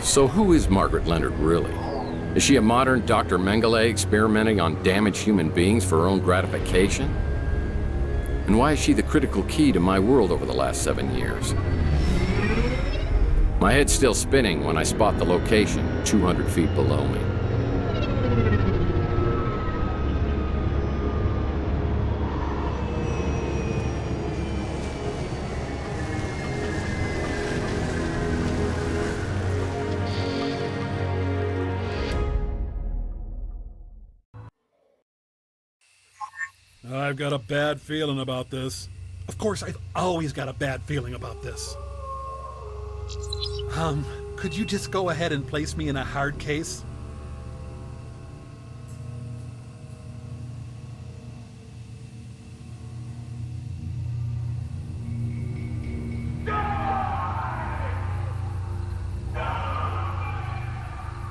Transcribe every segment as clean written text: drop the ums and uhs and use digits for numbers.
So who is Margaret Leonard, really? Is she a modern Dr. Mengele experimenting on damaged human beings for her own gratification? And why is she the critical key to my world over the last 7 years? My head's still spinning when I spot the location 200 feet below me. I've got a bad feeling about this. Of course, I've always got a bad feeling about this. Could you just go ahead and place me in a hard case?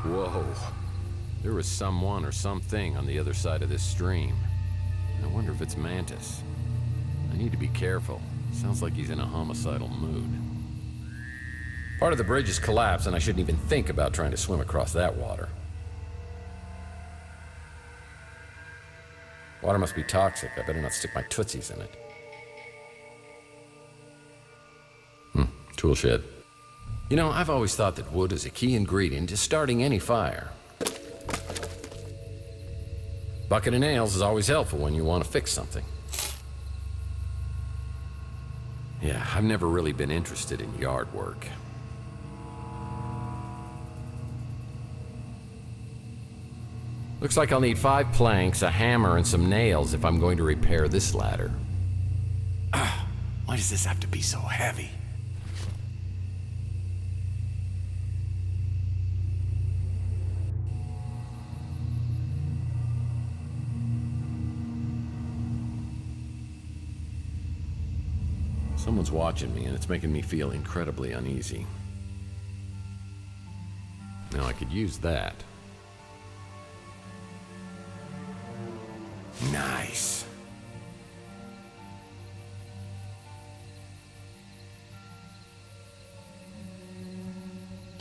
Whoa. There is someone or something on the other side of this stream. I wonder if it's Mantis. I need to be careful. Sounds like he's in a homicidal mood. Part of the bridge has collapsed, and I shouldn't even think about trying to swim across that water. Water must be toxic. I better not stick my tootsies in it. Tool shed. You know, I've always thought that wood is a key ingredient to starting any fire. Bucket of nails is always helpful when you want to fix something. Yeah, I've never really been interested in yard work. Looks like I'll need 5 planks, a hammer, and some nails if I'm going to repair this ladder. Why does this have to be so heavy? Someone's watching me, and it's making me feel incredibly uneasy. Now I could use that. Nice.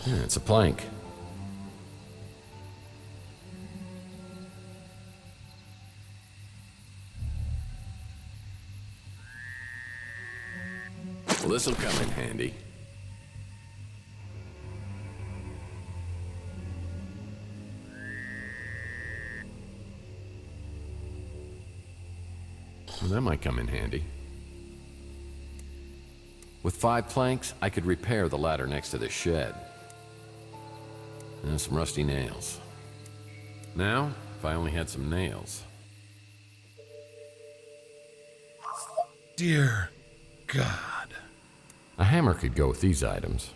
Yeah, it's a plank. Well, this'll come in handy. Well, that might come in handy. With 5 planks, I could repair the ladder next to this shed. And some rusty nails. Now, if I only had some nails. Dear God. A hammer could go with these items.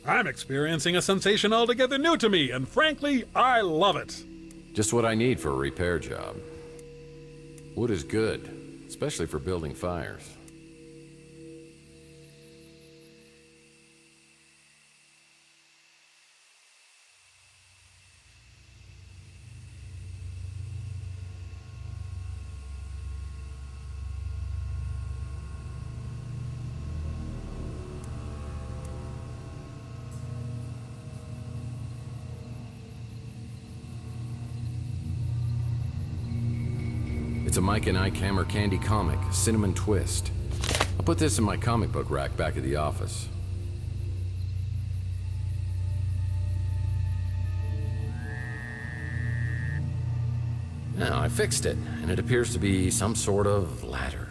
I'm experiencing a sensation altogether new to me, and frankly, I love it. Just what I need for a repair job. Wood is good, especially for building fires. It's a Mike and Ike Hammer Candy comic, Cinnamon Twist. I'll put this in my comic book rack back at the office. Now, I fixed it, and it appears to be some sort of ladder.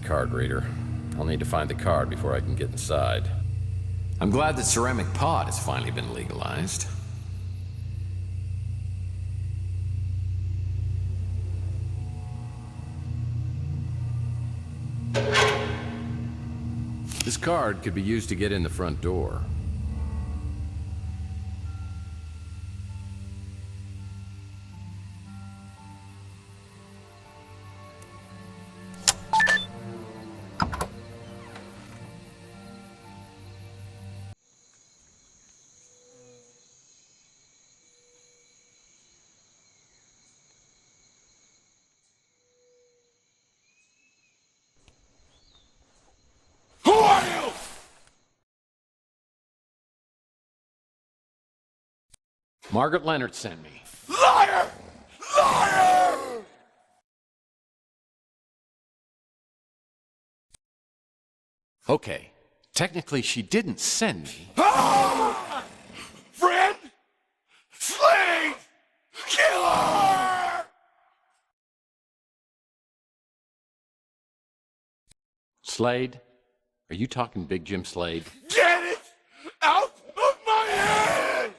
Card reader. I'll need to find the card before I can get inside. I'm glad that ceramic pot has finally been legalized. This card could be used to get in the front door. Who are you? Margaret Leonard sent me. Liar! Liar! Okay, technically she didn't send me. Ah! Friend? Slave! Killer! Slade? Are you talking Big Jim Slade? Get it out of my head!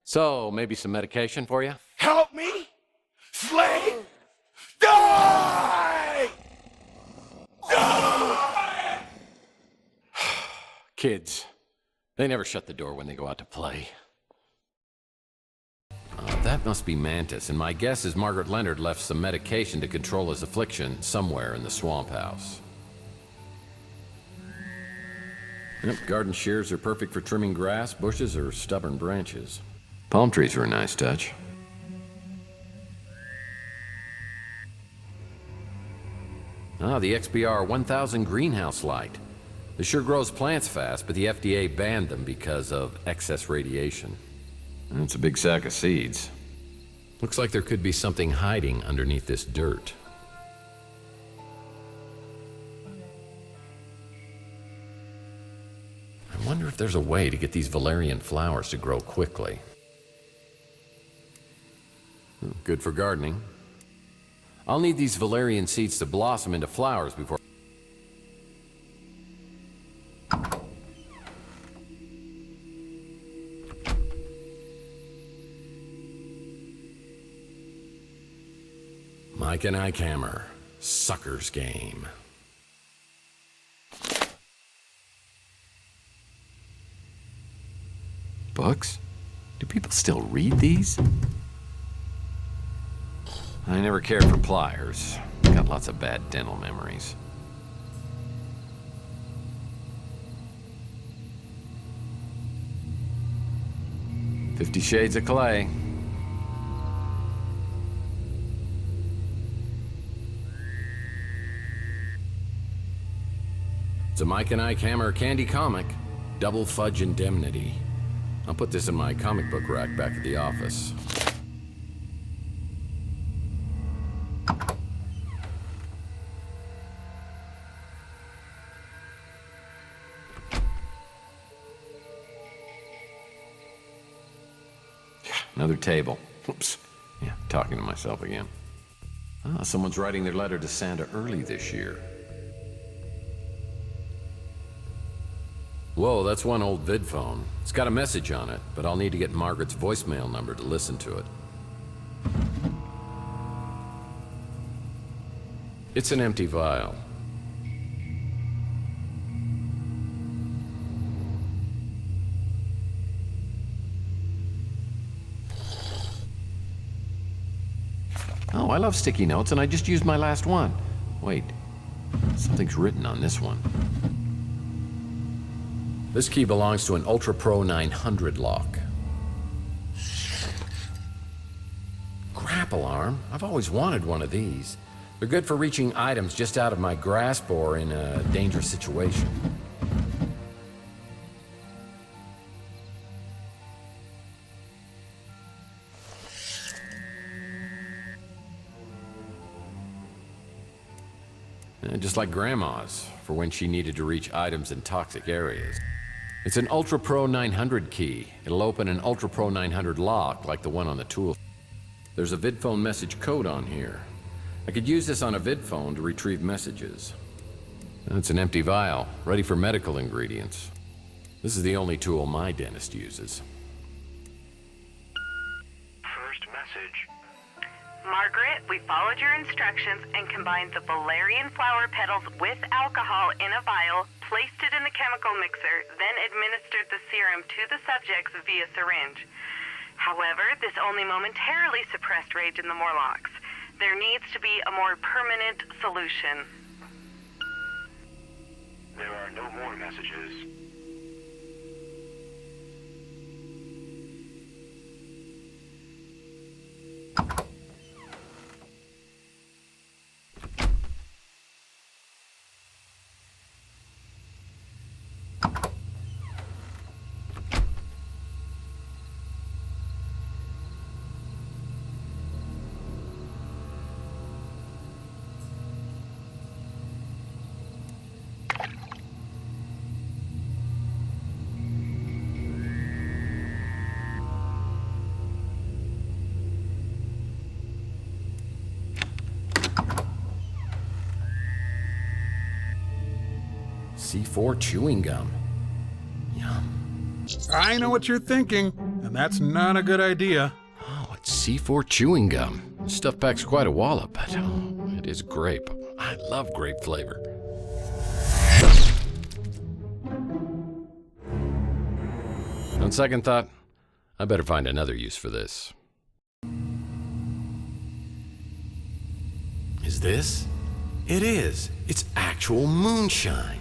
So, maybe some medication for you? Help me! Slave! Die! Die! Kids. They never shut the door when they go out to play. That must be Mantis, and my guess is Margaret Leonard left some medication to control his affliction somewhere in the swamp house. Yep, garden shears are perfect for trimming grass, bushes, or stubborn branches. Palm trees are a nice touch. The XBR 1000 greenhouse light. This sure grows plants fast, but the FDA banned them because of excess radiation. That's a big sack of seeds. Looks like there could be something hiding underneath this dirt. I wonder if there's a way to get these valerian flowers to grow quickly. Good for gardening. I'll need these valerian seeds to blossom into flowers before... Mike and Ike Hammer, sucker's game. Books? Do people still read these? I never cared for pliers. Got lots of bad dental memories. "50 Shades of Clay." It's a Mike and Ike Hammer candy comic, Double Fudge Indemnity. I'll put this in my comic book rack back at the office. Another table. Oops. Yeah, talking to myself again. Someone's writing their letter to Santa early this year. Whoa, that's one old vid phone. It's got a message on it, but I'll need to get Margaret's voicemail number to listen to it. It's an empty vial. Oh, I love sticky notes, and I just used my last one. Wait, something's written on this one. This key belongs to an Ultra Pro 900 lock. Grapple arm? I've always wanted one of these. They're good for reaching items just out of my grasp or in a dangerous situation. Just like Grandma's, for when she needed to reach items in toxic areas. It's an Ultra Pro 900 key. It'll open an Ultra Pro 900 lock like the one on the tool. There's a VidPhone message code on here. I could use this on a VidPhone to retrieve messages. It's an empty vial, ready for medical ingredients. This is the only tool my dentist uses. First message. Margaret, We followed your instructions and combined the valerian flower petals with alcohol in a vial, placed it in the chemical mixer, then administered the serum to the subjects via syringe. However, this only momentarily suppressed rage in the Morlocks. There needs to be a more permanent solution. There are no more messages. C4 chewing gum. Yum. I know what you're thinking, and that's not a good idea. Oh, it's C4 chewing gum. This stuff packs quite a wallop, but oh, it is grape. I love grape flavor. On second thought, I better find another use for this. Is this? It is. It's actual moonshine.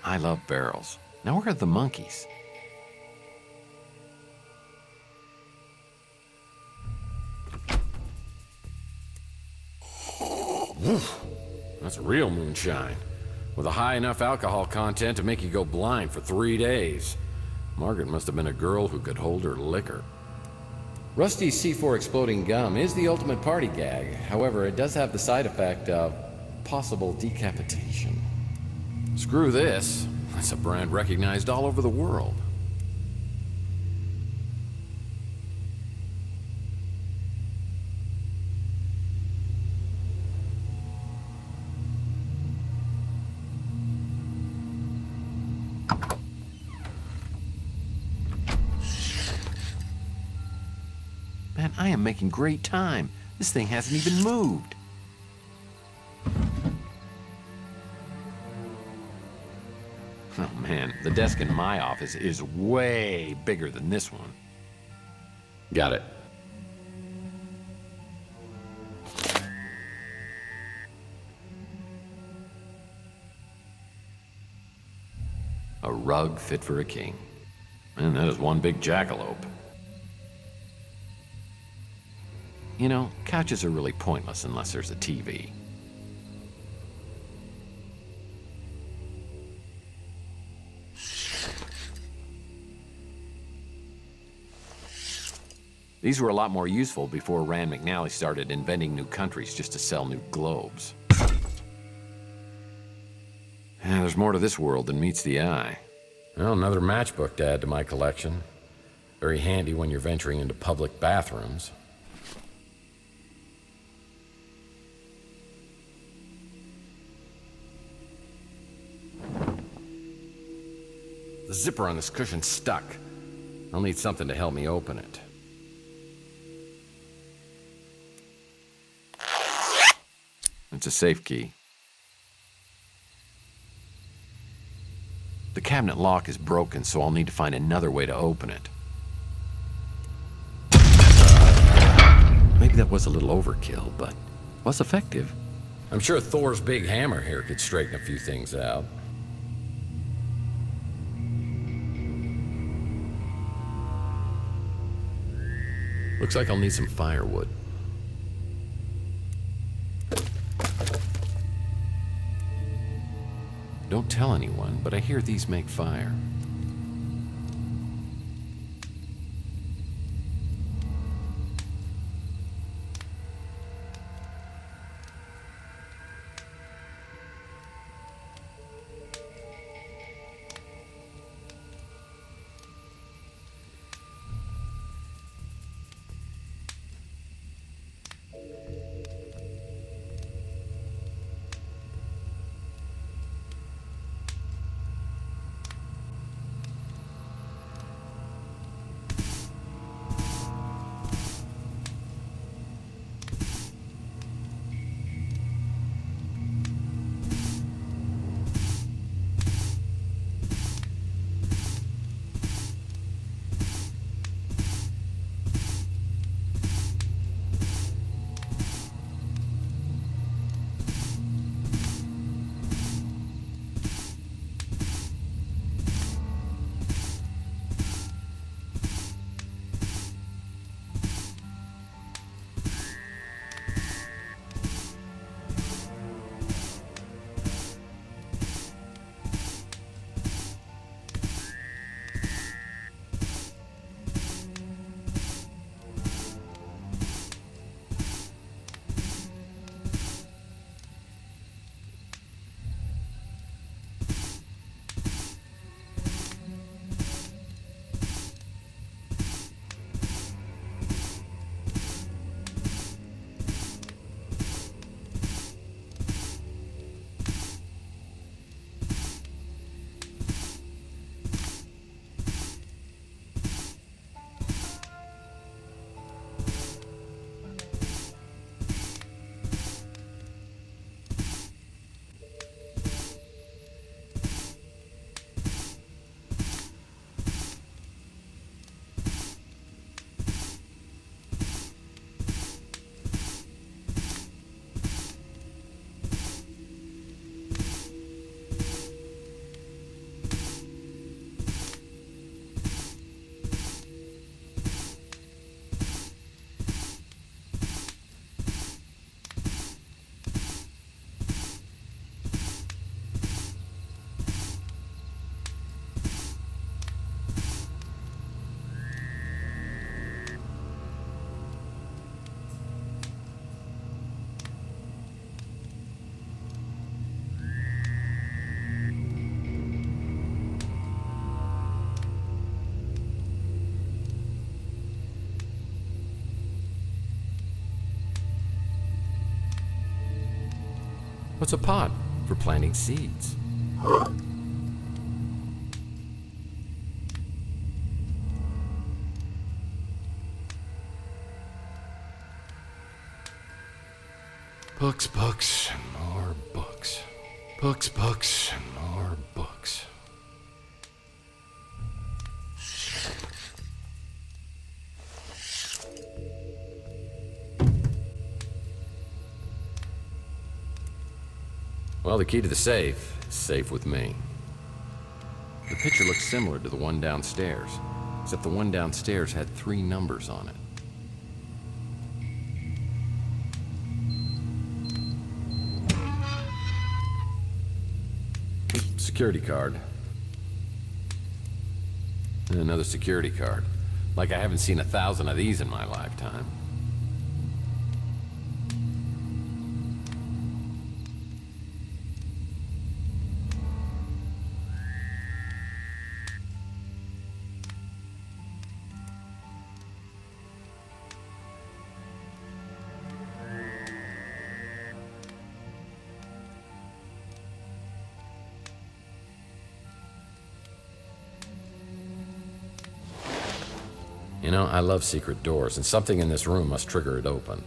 I love barrels. Now where are the monkeys? Oof, that's real moonshine. With a high enough alcohol content to make you go blind for 3 days. Margaret must have been a girl who could hold her liquor. Rusty's C4 exploding gum is the ultimate party gag. However, it does have the side effect of possible decapitation. Screw this. That's a brand recognized all over the world. Man, I am making great time. This thing hasn't even moved. Oh man, the desk in my office is way bigger than this one. Got it. A rug fit for a king. And that is one big jackalope. You know, couches are really pointless unless there's a TV. These were a lot more useful before Rand McNally started inventing new countries just to sell new globes. Yeah, there's more to this world than meets the eye. Well, another matchbook to add to my collection. Very handy when you're venturing into public bathrooms. The zipper on this cushion's stuck. I'll need something to help me open it. It's a safe key. The cabinet lock is broken, so I'll need to find another way to open it. Maybe that was a little overkill, but was effective. I'm sure Thor's big hammer here could straighten a few things out. Looks like I'll need some firewood. Don't tell anyone, but I hear these make fire. What's a pot? For planting seeds. Books, books, and more books. Books, books, and more books. Well, the key to the safe is safe with me. The picture looks similar to the one downstairs, except the one downstairs had 3 numbers on it. Security card. And another security card. Like I haven't seen 1,000 of these in my lifetime. You know, I love secret doors, and something in this room must trigger it open.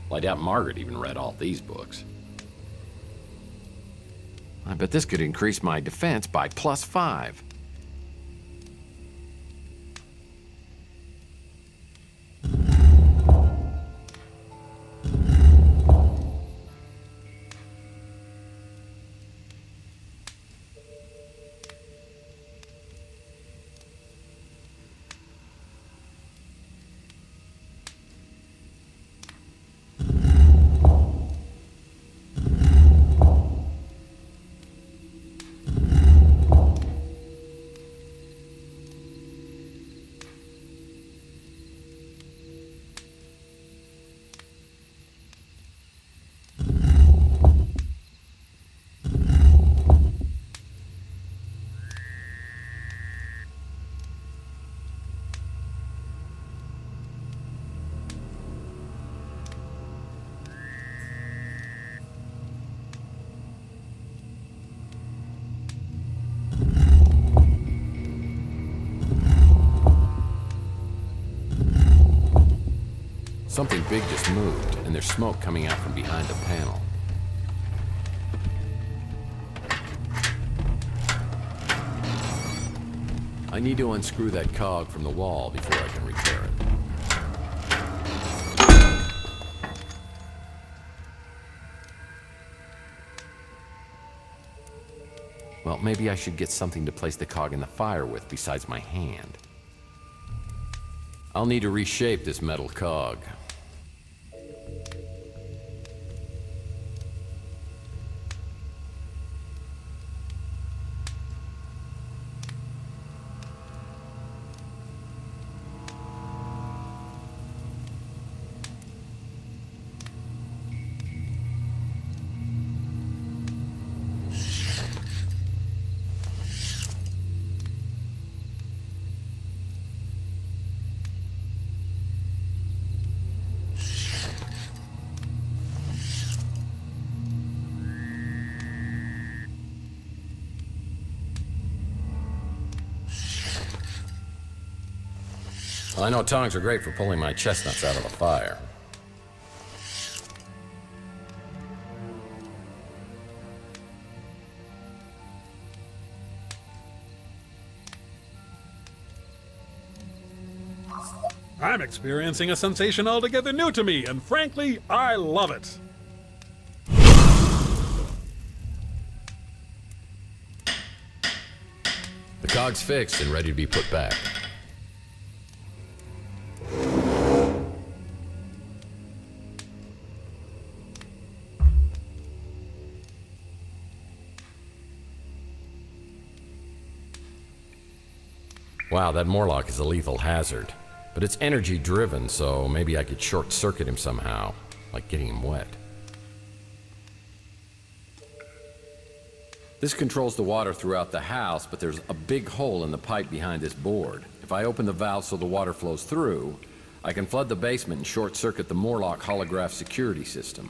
Well, I doubt Margaret even read all these books. I bet this could increase my defense by +5. Something big just moved, and there's smoke coming out from behind a panel. I need to unscrew that cog from the wall before I can repair it. Well, maybe I should get something to place the cog in the fire with besides my hand. I'll need to reshape this metal cog. Well, I know tongs are great for pulling my chestnuts out of the fire. I'm experiencing a sensation altogether new to me, and frankly, I love it. The cog's fixed and ready to be put back. Wow, that Morlock is a lethal hazard. But it's energy driven, so maybe I could short circuit him somehow, like getting him wet. This controls the water throughout the house, but there's a big hole in the pipe behind this board. If I open the valve so the water flows through, I can flood the basement and short-circuit the Morlock holograph security system.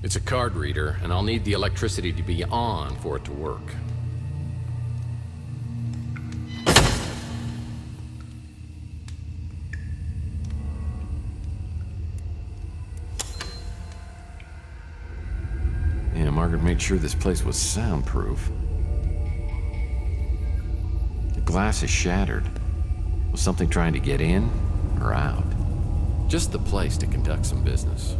It's a card reader, and I'll need the electricity to be on for it to work. Yeah, Margaret made sure this place was soundproof. The glass is shattered. Was something trying to get in or out? Just the place to conduct some business.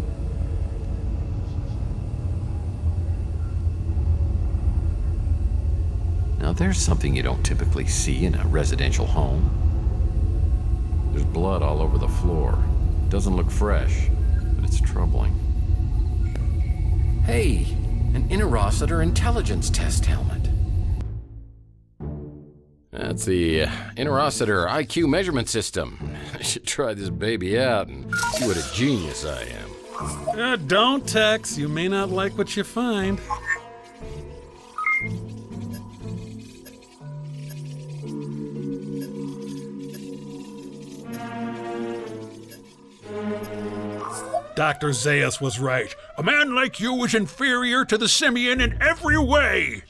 Now, there's something you don't typically see in a residential home. There's blood all over the floor. It doesn't look fresh, but it's troubling. Hey, an Interocitor intelligence test helmet. That's the Interocitor IQ measurement system. I should try this baby out and see what a genius I am. Don't text. You may not like what you find. Dr. Zaius was right. A man like you is inferior to the simian in every way.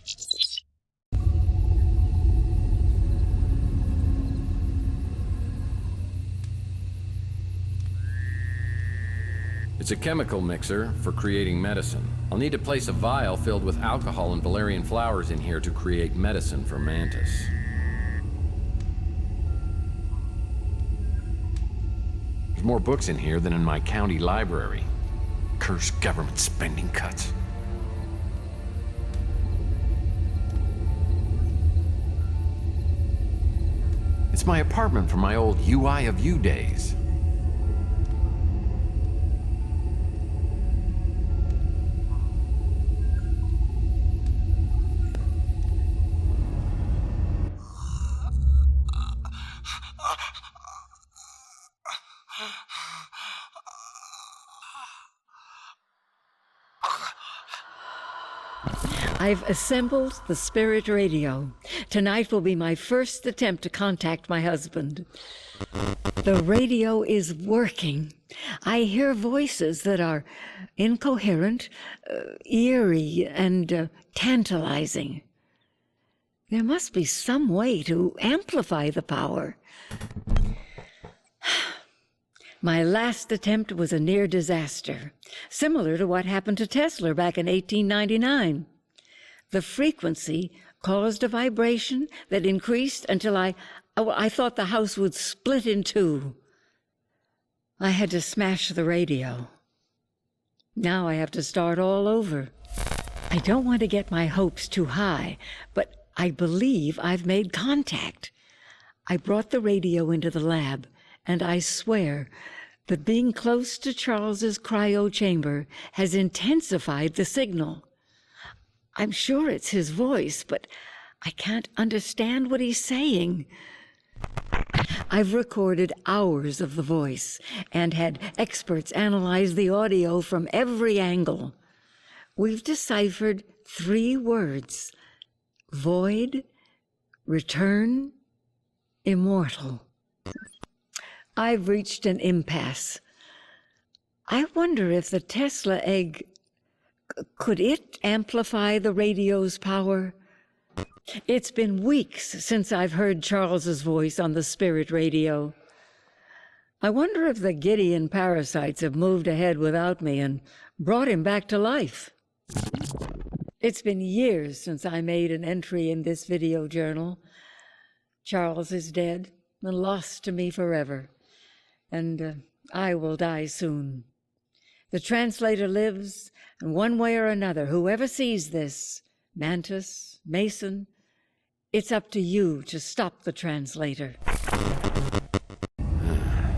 It's a chemical mixer for creating medicine. I'll need to place a vial filled with alcohol and valerian flowers in here to create medicine for Mantis. There's more books in here than in my county library. Cursed government spending cuts. It's my apartment from my old UI of U days. I've assembled the spirit radio. Tonight will be my first attempt to contact my husband. The radio is working. I hear voices that are incoherent, eerie, and tantalizing. There must be some way to amplify the power. My last attempt was a near disaster, similar to what happened to Tesla back in 1899. The frequency caused a vibration that increased until I thought the house would split in two. I had to smash the radio. Now I have to start all over. I don't want to get my hopes too high, but I believe I've made contact. I brought the radio into the lab, and I swear that being close to Charles's cryo chamber has intensified the signal. I'm sure it's his voice, but I can't understand what he's saying. I've recorded hours of the voice and had experts analyze the audio from every angle. We've deciphered 3 words: void, return, immortal. I've reached an impasse. I wonder if the Tesla egg, could it amplify the radio's power? It's been weeks since I've heard Charles's voice on the spirit radio. I wonder if the Gideon parasites have moved ahead without me and brought him back to life. It's been years since I made an entry in this video journal. Charles is dead and lost to me forever, and I will die soon. The translator lives, and one way or another, whoever sees this, Mantis, Mason, it's up to you to stop the translator.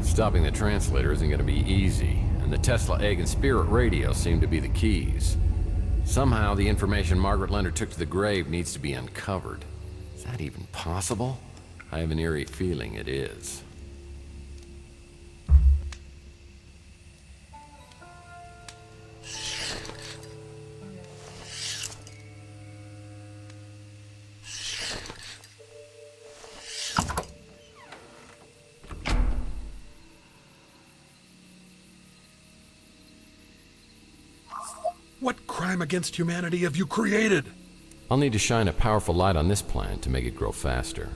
Stopping the translator isn't going to be easy, and the Tesla egg and spirit radio seem to be the keys. Somehow, the information Margaret Leonard took to the grave needs to be uncovered. Is that even possible? I have an eerie feeling it is. What crime against humanity have you created? I'll need to shine a powerful light on this plant to make it grow faster.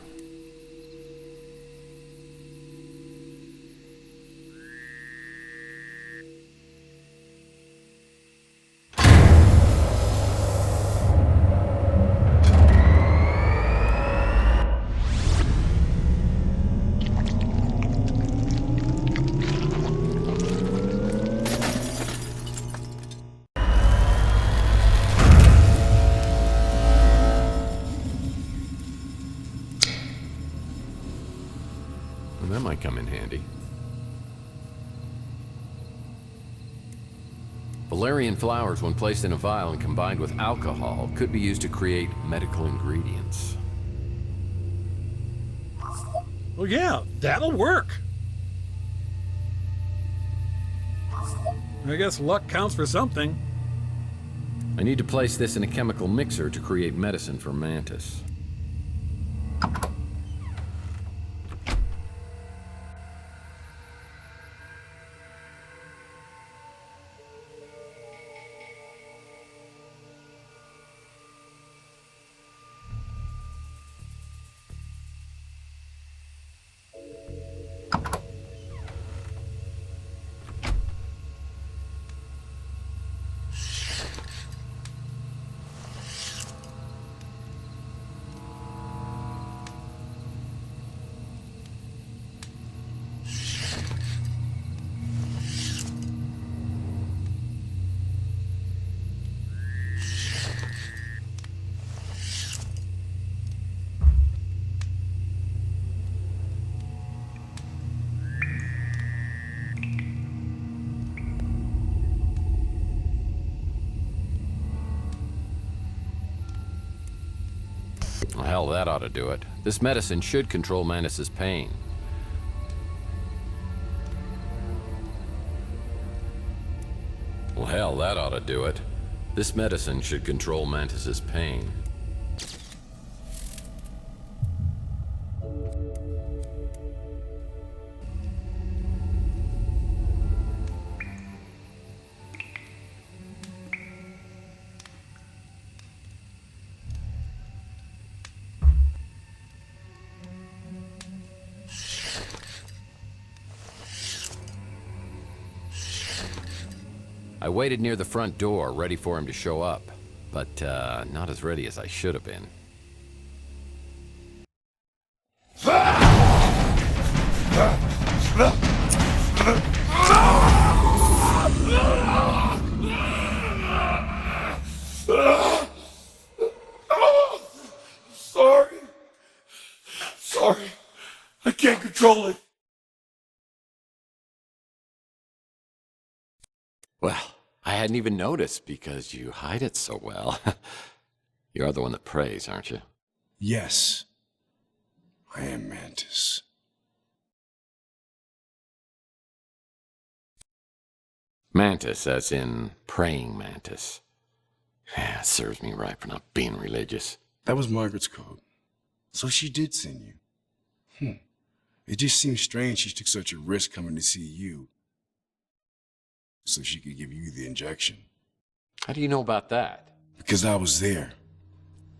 Well, that might come in handy. Valerian flowers, when placed in a vial and combined with alcohol, could be used to create medical ingredients. Well, yeah, that'll work. I guess luck counts for something. I need to place this in a chemical mixer to create medicine for Mantis. Well, hell, that ought to do it. This medicine should control Mantis's pain. Well, hell, that ought to do it. This medicine should control Mantis's pain. I waited near the front door, ready for him to show up, but not as ready as I should have been. Sorry. I can't control it. Well, I hadn't even noticed because you hide it so well. You're the one that prays, aren't you? Yes. I am Mantis. Mantis, as in praying mantis. Yeah, it serves me right for not being religious. That was Margaret's code. So she did send you. It just seems strange she took such a risk coming to see you so she could give you the injection. How do you know about that? Because I was there.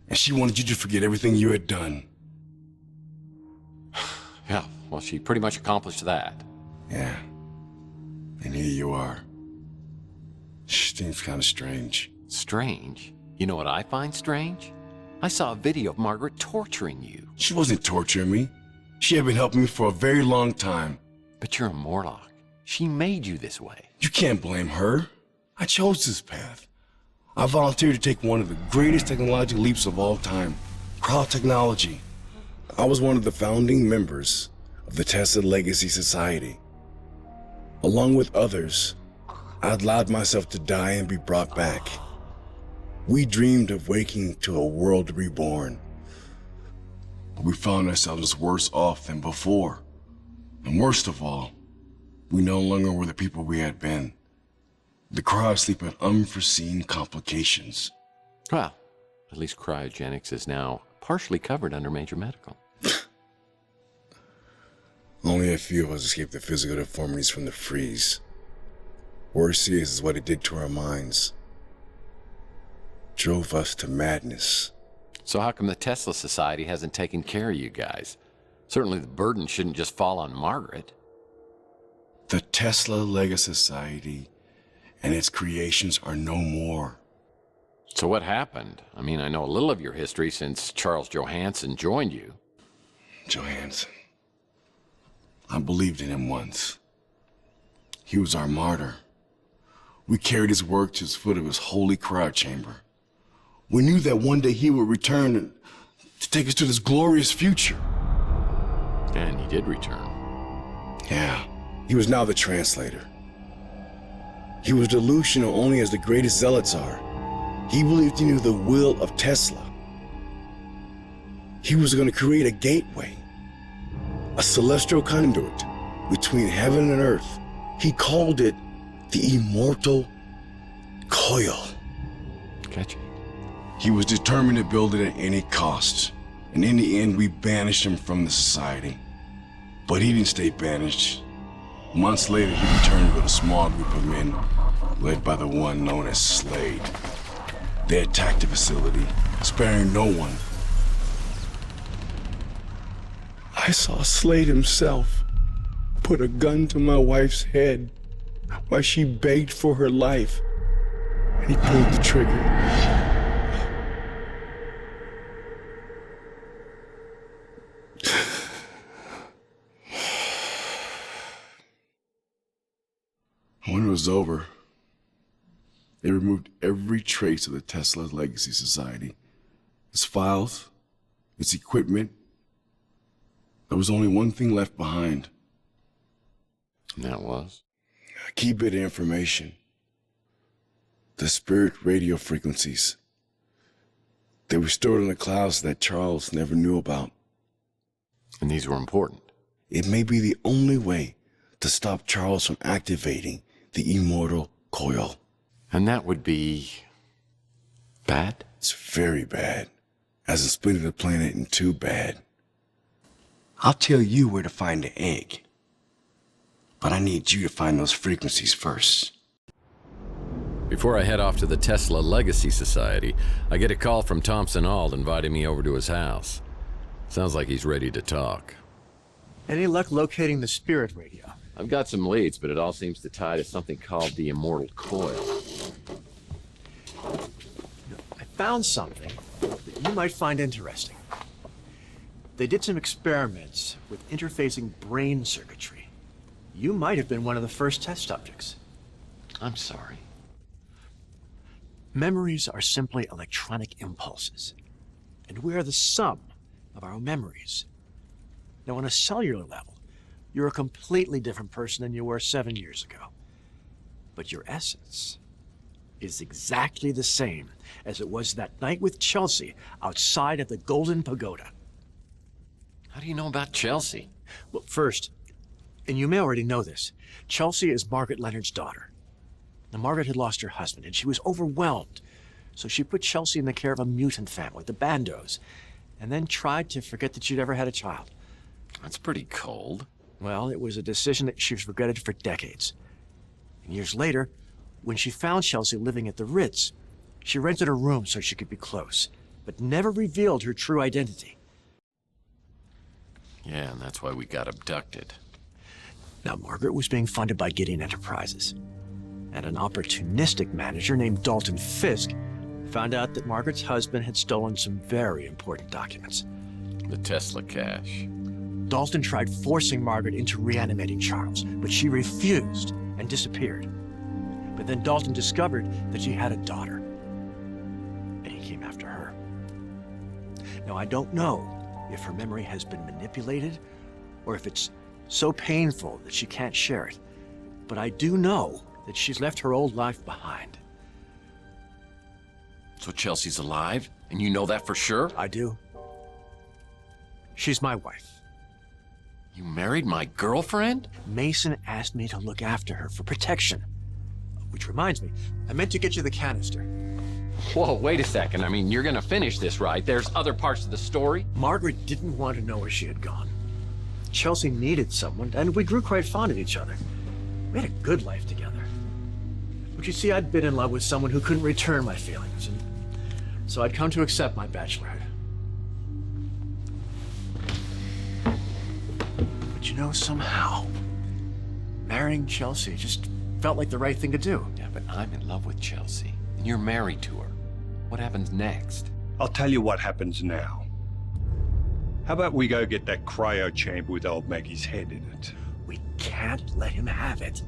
And she wanted you to forget everything you had done. Yeah, well, she pretty much accomplished that. Yeah. And here you are. Seems kind of strange. Strange? You know what I find strange? I saw a video of Margaret torturing you. She wasn't torturing me. She had been helping me for a very long time. But you're a Morlock. She made you this way. You can't blame her. I chose this path. I volunteered to take one of the greatest technological leaps of all time, cryotechnology. I was one of the founding members of the Tesla Legacy Society. Along with others, I allowed myself to die and be brought back. We dreamed of waking to a world reborn. We found ourselves worse off than before. And worst of all, we no longer were the people we had been. The cryosleep had unforeseen complications. Well, at least cryogenics is now partially covered under major medical. Only a few of us escaped the physical deformities from the freeze. Worse is what it did to our minds. Drove us to madness. So how come the Tesla Society hasn't taken care of you guys? Certainly the burden shouldn't just fall on Margaret. The Tesla Legacy Society and its creations are no more. So what happened? I mean, I know a little of your history since Charles Johansson joined you. Johansson. I believed in him once. He was our martyr. We carried his work to the foot of his holy cryo chamber. We knew that one day he would return to take us to this glorious future. And he did return. Yeah, he was now the translator. He was delusional only as the greatest zealots are. He believed he knew the will of Tesla. He was going to create a gateway, a celestial conduit between heaven and earth. He called it the immortal coil. Gotcha. He was determined to build it at any cost. And in the end, we banished him from the society. But he didn't stay banished. Months later, he returned with a small group of men, led by the one known as Slade. They attacked the facility, sparing no one. I saw Slade himself put a gun to my wife's head while she begged for her life, and he pulled the trigger. When it was over, they removed every trace of the Tesla Legacy Society. Its files, its equipment. There was only one thing left behind. And that was? A key bit of information. The spirit radio frequencies. They were stored in the clouds that Charles never knew about. And these were important. It may be the only way to stop Charles from activating the immortal coil. And that would be bad? It's very bad. As in splitting the planet in two bad. I'll tell you where to find the egg. But I need you to find those frequencies first. Before I head off to the Tesla Legacy Society, I get a call from Thompson Auld inviting me over to his house. Sounds like he's ready to talk. Any luck locating the spirit radio? I've got some leads, but it all seems to tie to something called the Immortal Coil. I found something that you might find interesting. They did some experiments with interfacing brain circuitry. You might have been one of the first test subjects. I'm sorry. Memories are simply electronic impulses, and we are the sum of our memories. Now, on a cellular level, you're a completely different person than you were 7 years ago. But your essence is exactly the same as it was that night with Chelsea outside of the Golden Pagoda. How do you know about Chelsea? Well, first, and you may already know this, Chelsea is Margaret Leonard's daughter. Now, Margaret had lost her husband, and she was overwhelmed. So she put Chelsea in the care of a mutant family, the Bandos, and then tried to forget that she'd ever had a child. That's pretty cold. Well, it was a decision that she's regretted for decades. And years later, when she found Chelsea living at the Ritz, she rented a room so she could be close, but never revealed her true identity. Yeah, and that's why we got abducted. Now, Margaret was being funded by Gideon Enterprises, and an opportunistic manager named Dalton Fisk found out that Margaret's husband had stolen some very important documents. The Tesla cache. Dalton tried forcing Margaret into reanimating Charles, but she refused and disappeared. But then Dalton discovered that she had a daughter, and he came after her. Now, I don't know if her memory has been manipulated or if it's so painful that she can't share it, but I do know that she's left her old life behind. So Chelsea's alive? And you know that for sure? I do. She's my wife. You married my girlfriend? Mason asked me to look after her for protection. Which reminds me, I meant to get you the canister. Whoa, wait a second. I mean, you're gonna finish this, right? There's other parts of the story? Margaret didn't want to know where she had gone. Chelsea needed someone, and we grew quite fond of each other. We had a good life together. But you see, I'd been in love with someone who couldn't return my feelings, and so I'd come to accept my bachelorhood. But you know, somehow, marrying Chelsea just felt like the right thing to do. Yeah, but I'm in love with Chelsea, and you're married to her. What happens next? I'll tell you what happens now. How about we go get that cryo chamber with old Maggie's head in it? We can't let him have it.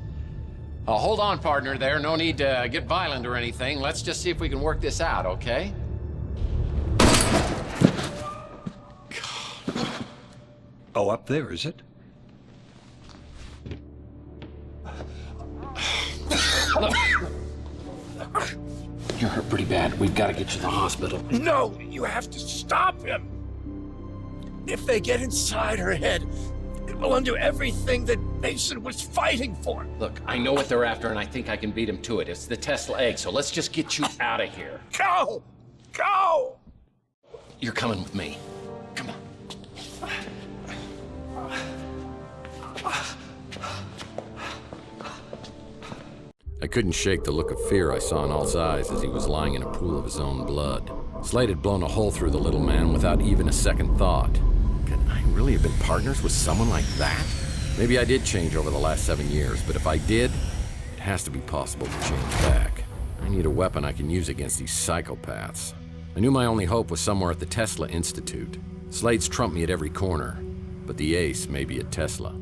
Oh, hold on, partner there. No need to get violent or anything. Let's just see if we can work this out, okay? Oh, up there, is it? You're hurt pretty bad. We've got to get you to the hospital. No, you have to stop him. If they get inside her head, it will undo everything that Mason was fighting for. Look, I know what they're after, and I think I can beat them to it. It's the Tesla egg, so let's just get you out of here. Go! Go! You're coming with me. Come on. I couldn't shake the look of fear I saw in Alt's eyes as he was lying in a pool of his own blood. Slade had blown a hole through the little man without even a second thought. Could I really have been partners with someone like that? Maybe I did change over the last 7 years, but if I did, it has to be possible to change back. I need a weapon I can use against these psychopaths. I knew my only hope was somewhere at the Tesla Institute. Slade's trumped me at every corner, but the ace may be at Tesla.